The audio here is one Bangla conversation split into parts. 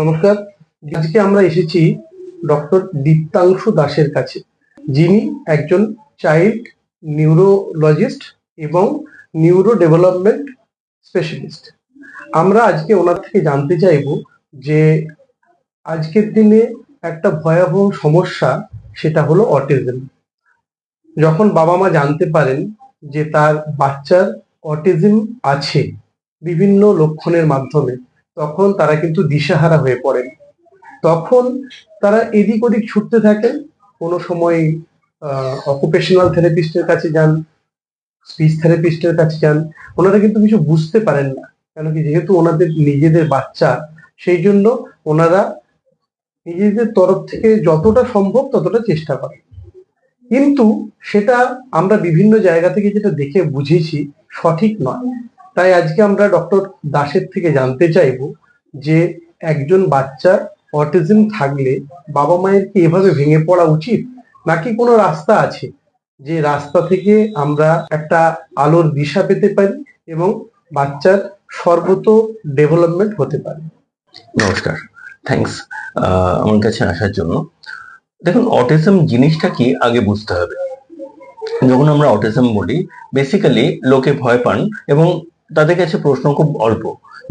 নমস্কার। আজকে আমরা এসেছি ডক্টর দীপ্তাংশু দাসের কাছে, যিনি একজন চাইল্ড নিউরোলজিস্ট এবং নিউরো ডেভেলপমেন্ট স্পেশালিস্ট। আমরা আজকে ওনার থেকে জানতে চাইব যে আজকের দিনে একটা ভয়াবহ সমস্যা, সেটা হলো অটিজম। যখন বাবা মা জানতে পারেন যে তার বাচ্চার অটিজম আছে বিভিন্ন লক্ষণের মাধ্যমে, তখন তারা কিন্তু দিশেহারা হয়ে পড়েন। তখন তারা এদিক ওদিক ছুটতে থাকেন। কোনো সময় অকুপেশনাল থেরাপিস্টের কাছে যান, স্পিচ থেরাপিস্টের কাছে যান। ওনারা কিন্তু কিছু বুঝতে পারেন না, কেন কি যেহেতু ওনাদের নিজেদের বাচ্চা, সেই জন্য ওনারা নিজেদের তরফ থেকে যতটা সম্ভব ততটা চেষ্টা করেন। কিন্তু সেটা আমরা বিভিন্ন জায়গা থেকে যেটা দেখে বুঝেছি সঠিক নয়। তাই আজকে আমরা ডক্টর দাসের থেকে জানতে চাইব যে একজন বাচ্চার অটিজম থাকলে বাবা মায়ের কি এভাবে ভেঙে পড়া উচিত, নাকি কোনো রাস্তা আছে যে রাস্তা থেকে আমরা একটা আলোর দিশা পেতে পারি এবং বাচ্চার সর্বত ডেভেলপমেন্ট হতে পারে? নমস্কার, থ্যাঙ্কস আমার কাছে আসার জন্য। দেখুন, অটিজম জিনিসটা কি আগে বুঝতে হবে। যখন আমরা অটিজম বলি, বেসিক্যালি লোকে ভয় পান এবং তাদের কাছে প্রশ্ন খুব অল্প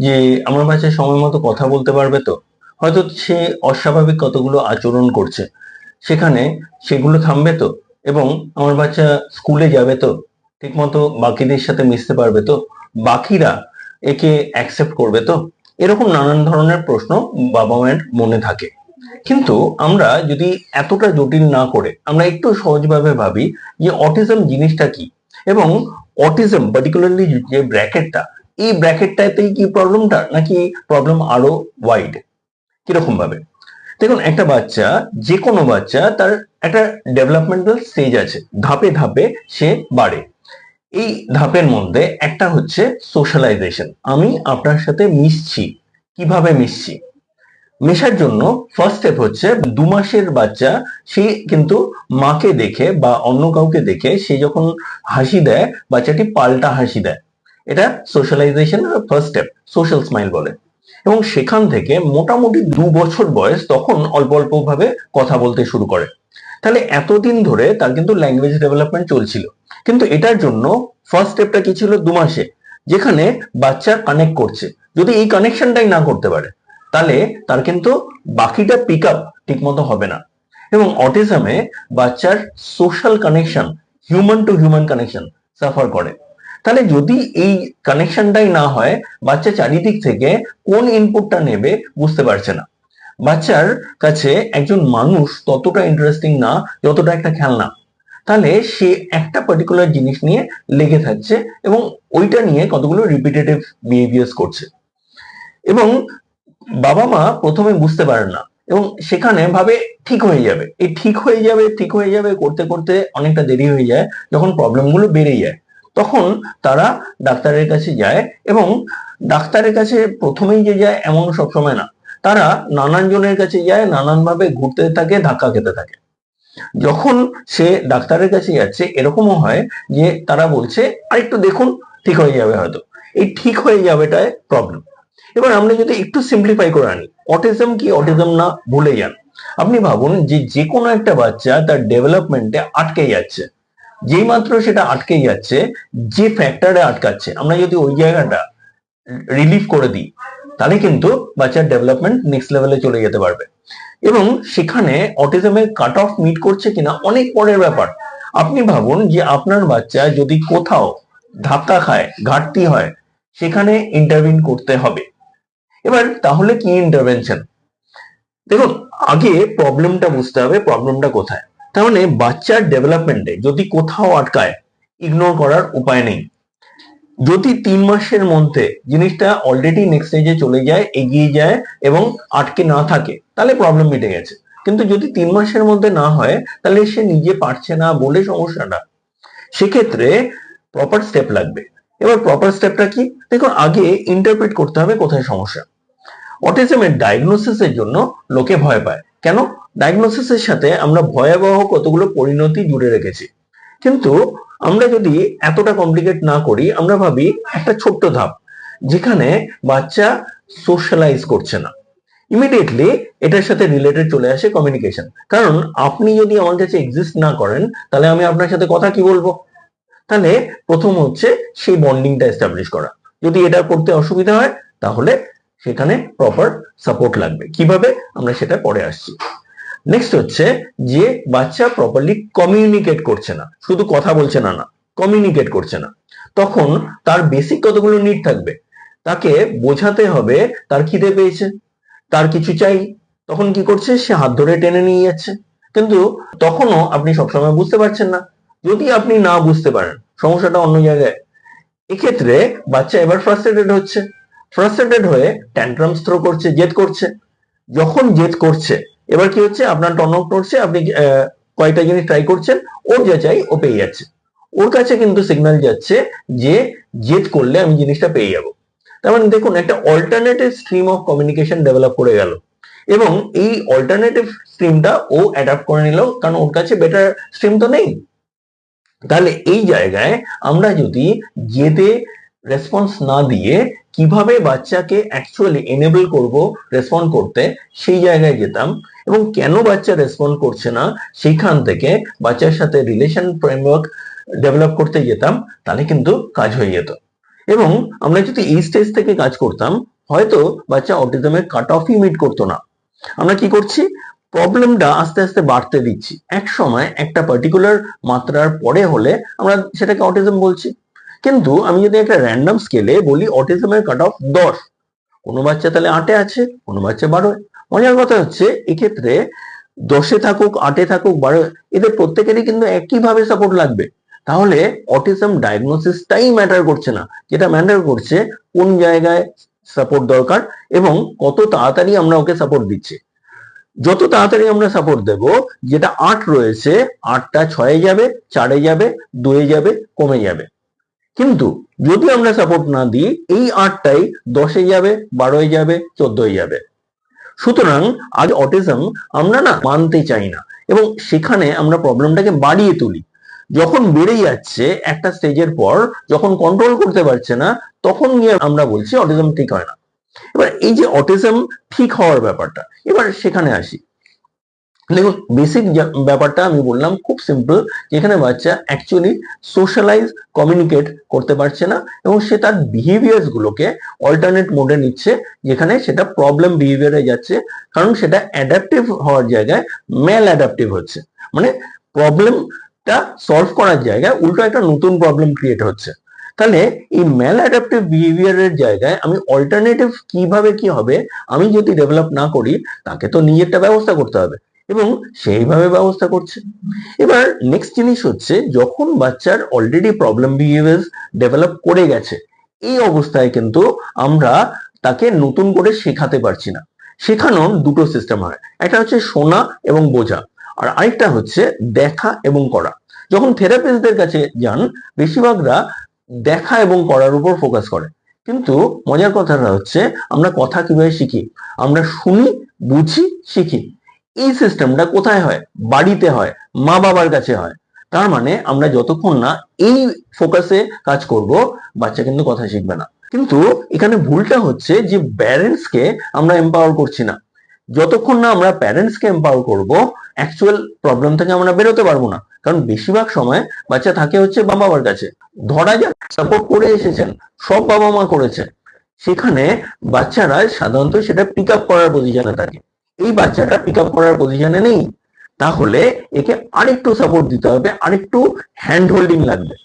যে আমার বাচ্চা সময় মতো কথা বলতে পারবে তো, হয়তো সে অস্বাভাবিক কতগুলো আচরণ করছে, সেখানে সেগুলো থামবে তো, এবং আমার বাচ্চা স্কুলে যাবে তো, ঠিকমতো বাকিদের সাথে মিশতে পারবে তো, বাকিরা একে অ্যাকসেপ্ট করবে তো, এরকম নানান ধরনের প্রশ্ন বাবা মায়ের মনে থাকে। কিন্তু আমরা যদি এতটা জটিল না করে আমরা একটু সহজভাবে ভাবি যে অটিজম জিনিসটা কি, এবং অটিজম পার্টিকুলারলি যে ব্র্যাকেটটা, এই ব্র্যাকেটটাতেই কি প্রবলেমটা, নাকি প্রবলেম আরো ওয়াইড, কিরকম ভাবে? দেখুন, একটা বাচ্চা, যে কোনো বাচ্চা, তার একটা ডেভেলপমেন্টাল স্টেজ আছে, ধাপে ধাপে সে বাড়ে। এই ধাপের মধ্যে একটা হচ্ছে সোশ্যালাইজেশন। আমি আপনার সাথে মিশছি। কিভাবে মিশছি? মেশার জন্য ফার্স্ট স্টেপ হচ্ছে 2 মাসের বাচ্চা, সে কিন্তু মাকে দেখে বা অন্য কাউকে দেখে সে যখন হাসি দেয়, বাচ্চাটি পাল্টা হাসি দেয়। এটা socialisation first step, social smile বলে। এবং সেখান থেকে মোটামুটি 2 বছর বয়স, তখন অল্প অল্প ভাবে কথা বলতে শুরু করে। তাহলে এতদিন ধরে তার কিন্তু ল্যাঙ্গুয়েজ ডেভেলপমেন্ট চলছিল। কিন্তু এটার জন্য ফার্স্ট স্টেপটা কি ছিল? 2 মাসে, যেখানে বাচ্চা কানেক্ট করছে। যদি এই কানেকশনটাই না করতে পারে, তাহলে তার কিন্তু বাকিটা পিক আপ ঠিক মতো হবে না। এবং অটিজমে বাচ্চার social connection, human two human connection suffer করে। তাহলে যদি এই কানেকশনটাই না হয়, বাচ্চা চারিদিক থেকে কোন ইনপুটটা নেবে বুঝতে পারছে না। বাচ্চার কাছে একজন মানুষ ততটা ইন্টারেস্টিং না যতটা একটা খেলনা। তাহলে সে একটা পার্টিকুলার জিনিস নিয়ে লেগে থাকছে এবং ওইটা নিয়ে কতগুলো রিপিটেটিভ বিহেভিয়ার্স করছে। এবং বাবা মা প্রথমে বুঝতে পারেন না এবং সেখানে ভাবে ঠিক হয়ে যাবে, এই ঠিক হয়ে যাবে ঠিক হয়ে যাবে করতে করতে অনেকটা দেরি হয়ে যায়। যখন প্রবলেমগুলো বেড়ে যায়, তখন তারা ডাক্তারের কাছে যায়। এবং ডাক্তারের কাছে প্রথমেই যে যায় এমন সবসময় না, তারা নানান জনের কাছে যায়, নানান ভাবে ঘুরতে থাকে, ধাক্কা খেতে থাকে। যখন সে ডাক্তারের কাছে যাচ্ছে, এরকমও হয় যে তারা বলছে আর একটু দেখুন, ঠিক হয়ে যাবে হয়তো। এই ঠিক হয়ে যাবেটাই প্রবলেম। এবার আমরা যদি একটু সিম্পলিফাই করে আনি, অটিজম কি অটিজম না ভুলে যান। আপনি ভাবুন যে যে কোনো একটা বাচ্চা তার ডেভেলপমেন্টে আটকে যাচ্ছে, যেই মাত্র সেটা আটকে যাচ্ছে, যে ফ্যাক্টরে আটকাচ্ছে, আমরা যদি ওই জায়গাটা রিলিভ করে দিই, তাহলে কিন্তু বাচ্চার ডেভেলপমেন্ট নেক্সট লেভেলে চলে যেতে পারবে। এবং সেখানে অটিজমের কাট অফ মিট করছে কিনা অনেক পরের ব্যাপার। আপনি ভাবুন যে আপনার বাচ্চা যদি কোথাও ধাক্কা খায়, ঘাটতি হয়, সেখানে ইন্টারভিন করতে হবে। এবার তাহলে কি ইন্টারভেনশন? দেখুন, আগে প্রবলেমটা বুঝতে হবে, প্রবলেমটা কোথায়। তার মানে বাচ্চার ডেভেলপমেন্টে যদি কোথাও আটকায়, ইগনোর করার উপায় নেই। যদি 3 মাসের মধ্যে জিনিসটা অলরেডি নেক্সট স্টেজে চলে যায়, এগিয়ে যায় এবং আটকে না থাকে, তাহলে প্রবলেম মিটে গেছে। কিন্তু যদি 3 মাসের মধ্যে না হয়, তাহলে সে নিজে পারছে না বলে সমস্যাটা, সেক্ষেত্রে প্রপার স্টেপ লাগবে। এবার প্রপার স্টেপটা কি? দেখুন, আগে ইন্টারপ্রেট করতে হবে কোথায় সমস্যা। অটিজমের ডায়াগনোসিসের জন্য লোকে ভয় পায় কেন? ডায়াগনোসিসের সাথে আমরা ভয়াবহ কতগুলো পরিণতি জুড়ে রেখেছি। কিন্তু আমরা যদি এতটা কমপ্লিকেট না করি, আমরা ভাবি একটা ছোট্ট ধাপ, যেখানে বাচ্চা সোশ্যালাইজ করছে না, ইমিডিয়েটলি এটার সাথে রিলেটেড চলে আসে কমিউনিকেশন। কারণ আপনি যদি আমার কাছে এক্সিস্ট না করেন তাহলে আমি আপনার সাথে কথা কি বলবো? তাহলে প্রথম হচ্ছে সেই বন্ডিংটা এস্টাবলিশ করা। যদি এটা করতে অসুবিধা হয় তাহলে সেখানে প্রপার সাপোর্ট লাগবে। কিভাবে, আমরা সেটা পরে আসছি। নেক্সট হচ্ছে যে বাচ্চা প্রপারলি কমিউনিকেট করছে না, শুধু কথা বলছে না, কমিউনিকেট করছে না, তখন তার বেসিক কতগুলো নিড থাকবে। তাকে বোঝাতে হবে তার খিদে পেয়েছে, তার কিছু চাই, তখন কি করছে, সে হাত ধরে টেনে নিয়ে যাচ্ছে, কিন্তু তখনও আপনি সবসময় বুঝতে পারছেন না। যদি আপনি না বুঝতে পারেন, সমস্যাটা অন্য জায়গায়। এক্ষেত্রে বাচ্চা এবার ফ্রাস্ট্রেটেড হয়ে ট্যান্ট্রামস থ্রো করছে, জেদ করছে। যখন জেদ করছে এবার কি হচ্ছে, আপনার টনক নড়ছে, আপনি কয়েকটা জিনিস ট্রাই করছেন, ওর যা চাই ও পেয়ে যাচ্ছে। ওর কাছে কিন্তু সিগন্যাল যাচ্ছে যে জেদ করলে আমি জিনিসটা পেয়ে যাব। তার মানে দেখুন, একটা alternative stream of communication develop করে গেল, এবং এই অল্টারনেটিভ স্ট্রিমটা ও অ্যাডাপ্ট করে নিল, কারণ ওর কাছে বেটার স্ট্রিম তো নেই। তাহলে এই জায়গায় আমরা যদি জেদে রেসপন্স না দিয়ে কিভাবে বাচ্চাকে অ্যাকচুয়ালি এনেবল করব রেসপন্ড করতে, সেই জায়গায় যেতাম, এবং কেন বাচ্চা রেসপন্ড করছে না সেইখান থেকে বাচ্চার সাথে রিলেশন ফ্রেমওয়ার্ক ডেভেলপ করতে যেতাম, তাহলে কিন্তু কাজ হয়ে যেত। এবং আমরা যদি এই স্টেজ থেকে কাজ করতাম, হয়তো বাচ্চা অটিজমের কাট অফই মিট করতো না। আমরা কি করছি, প্রবলেমটা আস্তে আস্তে বাড়তে দিচ্ছি। এক সময় একটা পার্টিকুলার মাত্রার পরে হলে আমরা সেটাকে অটিজম বলছি। কিন্তু আমি যদি একটা র্যান্ডম স্কেলে বলি অটিজমের কাট অফ 10, কোনো বাচ্চা তাহলে 8-এ আছে, কোনো বাচ্চা 12-এ। মজার কথা হচ্ছে এক্ষেত্রে 10-এ থাকুক, 8-এ থাকুক, 12, এদের প্রত্যেকেরই কিন্তু একইভাবে সাপোর্ট লাগবে। তাহলে অটিজম ডায়াগনোসিসটাই ম্যাটার করছে না, যেটা ম্যাটার করছে কোন জায়গায় সাপোর্ট দরকার এবং কত তাড়াতাড়ি আমরা ওকে সাপোর্ট দিচ্ছি। যত তাড়াতাড়ি আমরা সাপোর্ট দেব, যেটা 8 রয়েছে 8টা 6-এ যাবে, 4-এ যাবে, 2-এ যাবে, কমে যাবে। কিন্তু যদি আমরা সাপোর্ট না দিই, এই 8টাই 10-এ যাবে, 12-এ যাবে, 14-এ যাবে। সুতরাং আজ অটিজম আমরা না মানতে চাই না, এবং সেখানে আমরা প্রবলেমটাকে বাড়িয়ে তুলি। যখন বেড়ে যাচ্ছে একটা স্টেজের পর, যখন কন্ট্রোল করতে পারছে না, তখন গিয়ে আমরা বলছি অটিজম ঠিক হয় না। এবার এই যে অটিজম ঠিক হওয়ার ব্যাপারটা, এবার সেখানে আসি। দেখুন, বেসিক ব্যাপারটা আমি বললাম খুব সিম্পল, যেখানে বাচ্চা অ্যাকচুয়ালি সোশ্যালাইজ কমিউনিকেট করতে পারছে না, এবং সে তার বিহেভিয়ার্স গুলোকে অল্টারনেট মোডে নিচ্ছে, যেখানে সেটা প্রবলেম বিহেভিয়ারে যাচ্ছে, কারণ সেটা অ্যাডাপটিভ হওয়ার জায়গায় ম্যাল অ্যাডাপটিভ হচ্ছে। মানে প্রবলেমটা সলভ করার জায়গায় উল্টো একটা নতুন প্রবলেম ক্রিয়েট হচ্ছে। তাহলে এই ম্যাল অ্যাডাপটিভ বিহেভিয়ারের জায়গায় আমি অল্টারনেটিভ কিভাবে কি হবে, আমি যদি ডেভেলপ না করি, তাকে তো নিজেরটা ব্যবস্থা করতে হবে, এবং সেইভাবে ব্যবস্থা করছে। এবার নেক্সট জিনিস হচ্ছে, যখন বাচ্চার অলরেডি প্রবলেম বিহেভিয়ার ডেভেলপ করে গেছে, এই অবস্থায় কিন্তু আমরা তাকে নতুন করে শেখাতে পারছি না। শেখানোর দুটো সিস্টেম হয়, একটা হচ্ছে শোনা এবং বোঝা, আর আরেকটা হচ্ছে দেখা এবং করা। যখন থেরাপিস্টদের কাছে যান, বেশিরভাগরা দেখা এবং করার উপর ফোকাস করে, কিন্তু মজার কথাটা হচ্ছে আমরা কথা কিভাবে শিখি, আমরা শুনি, বুঝি, শিখি। এই সিস্টেমটা কোথায় হয়? বাড়িতে হয়, মা বাবার কাছে হয়। তার মানে আমরা যতক্ষণ না এই ফোকাসে কাজ করব, বাচ্চা কিন্তু কথা শিখবে না। কিন্তু এখানে ভুলটা হচ্ছে যে প্যারেন্টসকে আমরা এম্পাওয়ার করছি না। যতক্ষণ না আমরা প্যারেন্টসকে এম্পাওয়ার করব, অ্যাকচুয়াল প্রবলেম থেকে আমরা বেরোতে পারবো না। কারণ বেশিরভাগ সময় বাচ্চা থাকে হচ্ছে বাবা মার কাছে। ধরা যাক সাপোর্ট করে এসেছেন, সব বাবা মা করেছে, সেখানে বাচ্চারা সাধারণত সেটা পিক আপ করার পজিশনে থাকে। এই বাচ্চাটা পিক আপ করার পজিশনে নেই, তাহলে একে আরেকটু সাপোর্ট দিতে হবে, আরেকটু হ্যান্ড হোল্ডিং লাগবে।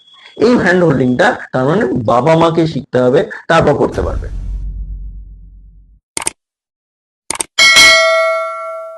এই হ্যান্ড হোল্ডিংটা তার মানে বাবা মাকে শিখতে হবে, তারপর করতে পারবে।